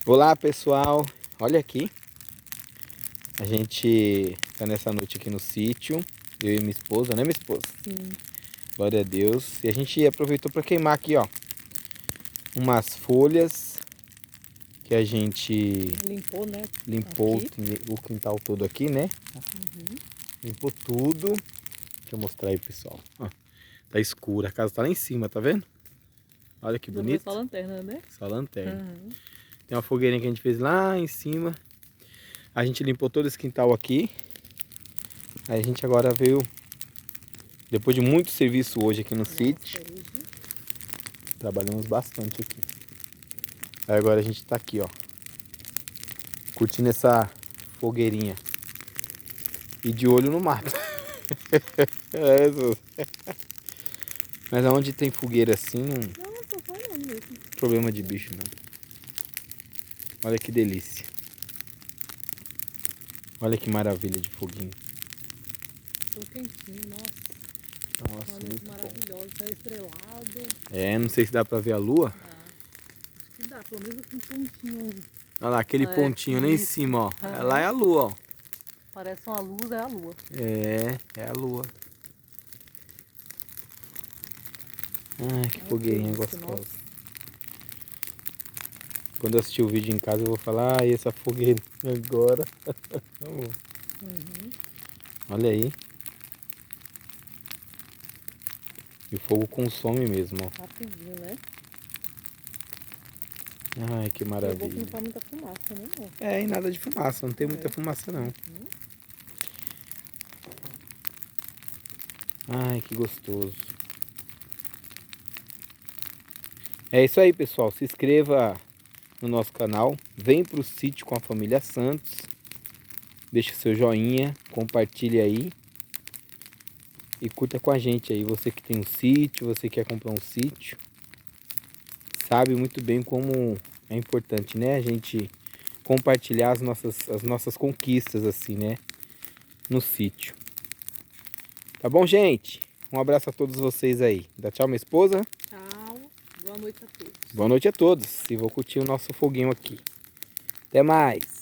Olá pessoal, olha aqui, a gente tá nessa noite aqui no sítio, eu e minha esposa, né minha esposa? Sim. Glória a Deus. E a gente aproveitou para queimar aqui, ó, umas folhas que a gente Limpou, né? limpou Aqui. o quintal todo aqui, né? Uhum. Limpou tudo. Deixa eu mostrar aí, pessoal. Ó, tá escuro, a casa tá lá em cima, tá vendo? Olha que Não foi bonito. só lanterna, né? Só lanterna. Uhum. Tem uma fogueirinha que a gente fez lá em cima. A gente limpou todo esse quintal aqui. Aí a gente agora veio, depois de muito serviço hoje aqui no sítio, trabalhamos bastante aqui. Aí agora a gente tá aqui, ó, curtindo essa fogueirinha e de olho no mato. Mas aonde tem fogueira assim, não Não, tô falando mesmo. problema de bicho não. Olha que delícia. Olha que maravilha de foguinho. Tô quentinho, nossa. Nossa, Olha que muito bom. maravilhoso, tá estrelado. É, não sei se dá pra ver a lua. Acho que dá, pelo menos com um pontinho. Olha lá, aquele pontinho lá em Isso. cima, ó. Lá é a lua, ó. Parece uma luz, é a lua. É a lua. Ai, que fogueirinha gostosa. Nossa. Quando eu assistir o vídeo em casa eu vou falar, essa fogueira agora. Uhum. Olha aí. E o fogo consome mesmo, ó. Rapidinho, né? Ai, que É bom que maravilha. não faz muita fumaça, né, amor? É, e nada de fumaça, não tem muita fumaça não. Uhum. Ai, que gostoso. É isso aí, pessoal. Se inscreva no nosso canal. Vem pro sítio com a família Santos. Deixa o seu joinha, compartilhe aí. E curta com a gente aí. Você que tem um sítio, você que quer comprar um sítio. Sabe muito bem como é importante, né? A gente compartilhar as nossas conquistas assim, né? No sítio. Tá bom, gente? Um abraço a todos vocês aí. Dá tchau, minha esposa. Tchau. Boa noite a todos. Boa noite a todos. E vou curtir o nosso foguinho aqui. Até mais.